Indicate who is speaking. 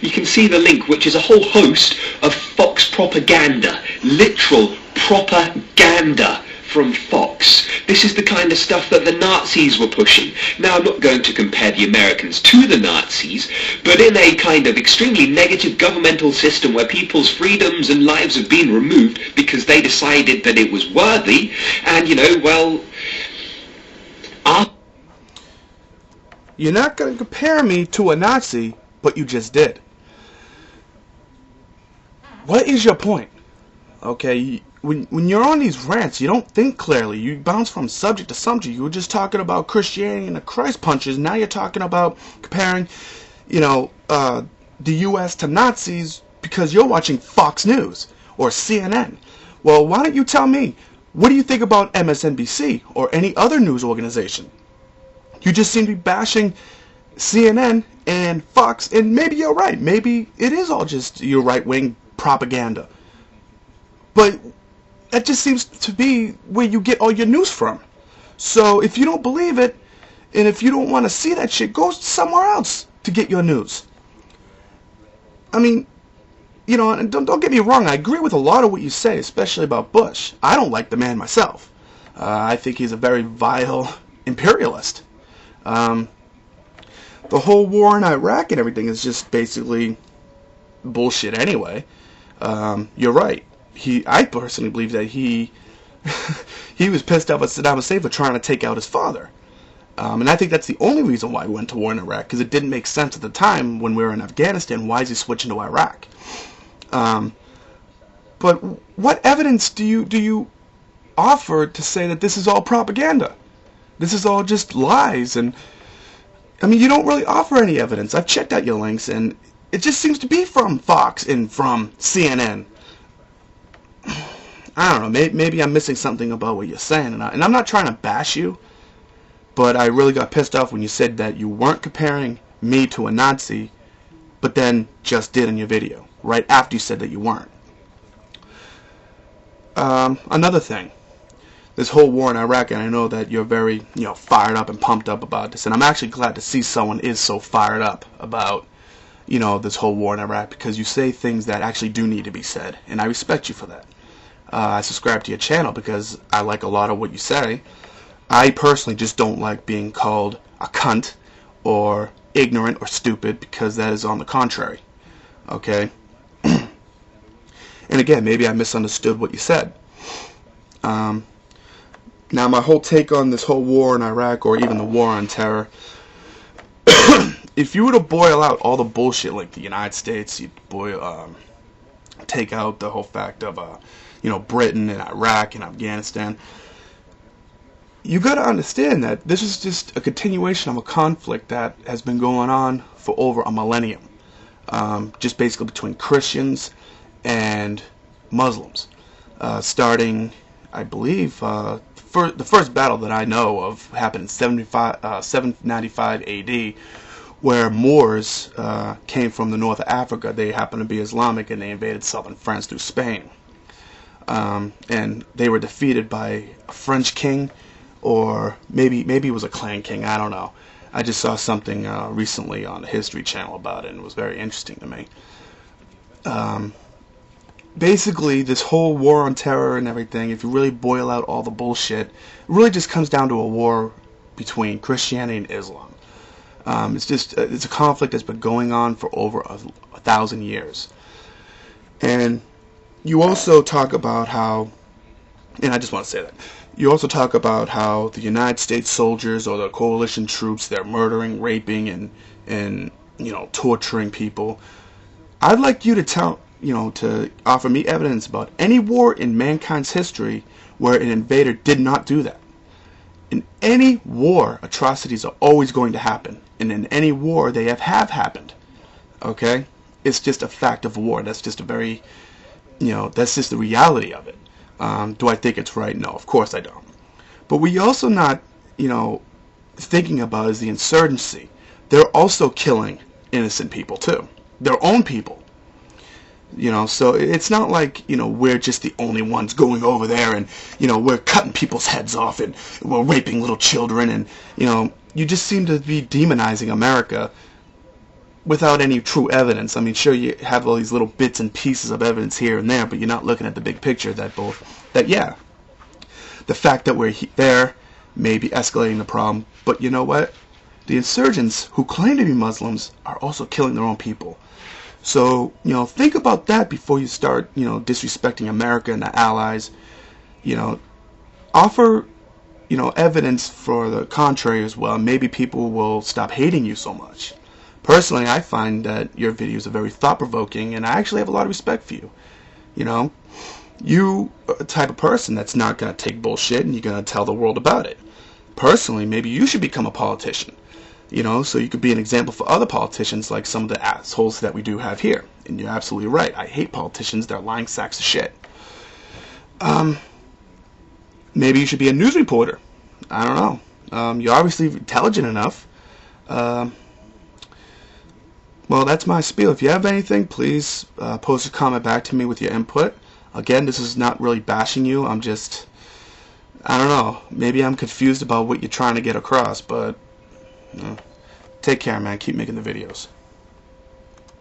Speaker 1: you can see the link, which is a whole host of Fox propaganda, literal propaganda from Fox. This is the kind of stuff that the Nazis were pushing. Now, I'm not going to compare the Americans to the Nazis, but in a kind of extremely negative governmental system where people's freedoms and lives have been removed because they decided that it was worthy, and, you know, well,
Speaker 2: You're not going to compare me to a Nazi, but you just did. What is your point? Okay, when you're on these rants, you don't think clearly. You bounce from subject to subject. You were just talking about Christianity and the Christ punches. Now you're talking about comparing, the U.S. to Nazis because you're watching Fox News or CNN. Well, why don't you tell me, what do you think about MSNBC or any other news organization? You just seem to be bashing CNN and Fox, and maybe you're right. Maybe it is all just your right-wing propaganda. But that just seems to be where you get all your news from. So if you don't believe it, and if you don't want to see that shit, go somewhere else to get your news. I mean, and don't get me wrong, I agree with a lot of what you say, especially about Bush. I don't like the man myself. I think he's a very vile imperialist. The whole war in Iraq and everything is just basically bullshit anyway. You're right. I personally believe that he was pissed off at Saddam Hussein for trying to take out his father. And I think that's the only reason why we went to war in Iraq, because it didn't make sense at the time when we were in Afghanistan. Why is he switching to Iraq? But what evidence do you offer to say that this is all propaganda? This is all just lies, and I mean, you don't really offer any evidence. I've checked out your links, and it just seems to be from Fox and from CNN. I don't know, maybe I'm missing something about what you're saying, and I'm not trying to bash you, but I really got pissed off when you said that you weren't comparing me to a Nazi, but then just did in your video, right after you said that you weren't. Another thing. This whole war in Iraq, and I know that you're very, fired up and pumped up about this, and I'm actually glad to see someone is so fired up about, this whole war in Iraq, because you say things that actually do need to be said, and I respect you for that. I subscribe to your channel because I like a lot of what you say. I personally just don't like being called a cunt or ignorant or stupid, because that is on the contrary. Okay? And again, maybe I misunderstood what you said. Now, my whole take on this whole war in Iraq, or even the war on terror, if you were to boil out all the bullshit, like the United States, you'd take out the whole fact of, Britain and Iraq and Afghanistan, you got to understand that this is just a continuation of a conflict that has been going on for over a millennium, just basically between Christians and Muslims, starting, I believe, the first battle that I know of happened in 795 AD, where Moors came from the north of Africa. They happened to be Islamic, and they invaded southern France through Spain. And they were defeated by a French king, or maybe it was a clan king, I don't know. I just saw something recently on the History Channel about it, and it was very interesting to me. Basically, this whole war on terror and everything, if you really boil out all the bullshit, it really just comes down to a war between Christianity and Islam. It's a conflict that's been going on for over 1,000 years. And you also talk about how, and I just want to say that, you also talk about how the United States soldiers or the coalition troops, they're murdering, raping, and torturing people. I'd like you to to offer me evidence about any war in mankind's history where an invader did not do that. In any war, atrocities are always going to happen. And in any war, they have happened. Okay? It's just a fact of war. That's just a very, that's just the reality of it. Do I think it's right? No, of course I don't. But we also not, thinking about is the insurgency. They're also killing innocent people too. Their own people. So it's not like, we're just the only ones going over there and, we're cutting people's heads off and we're raping little children and, you just seem to be demonizing America without any true evidence. I mean, sure, you have all these little bits and pieces of evidence here and there, but you're not looking at the big picture that yeah, the fact that we're there may be escalating the problem, but you know what? The insurgents who claim to be Muslims are also killing their own people. So, think about that before you start, disrespecting America and the allies. Offer, evidence for the contrary as well. Maybe people will stop hating you so much. Personally, I find that your videos are very thought-provoking, and I actually have a lot of respect for you. You are the type of person that's not going to take bullshit and you're going to tell the world about it. Personally, maybe you should become a politician, so you could be an example for other politicians like some of the assholes that we do have here. And you're absolutely right. I hate politicians. They're lying sacks of shit. Maybe you should be a news reporter. I don't know. You're obviously intelligent enough. Well, that's my spiel. If you have anything, please post a comment back to me with your input. Again, this is not really bashing you. I don't know. Maybe I'm confused about what you're trying to get across, but take care, man. Keep making the videos.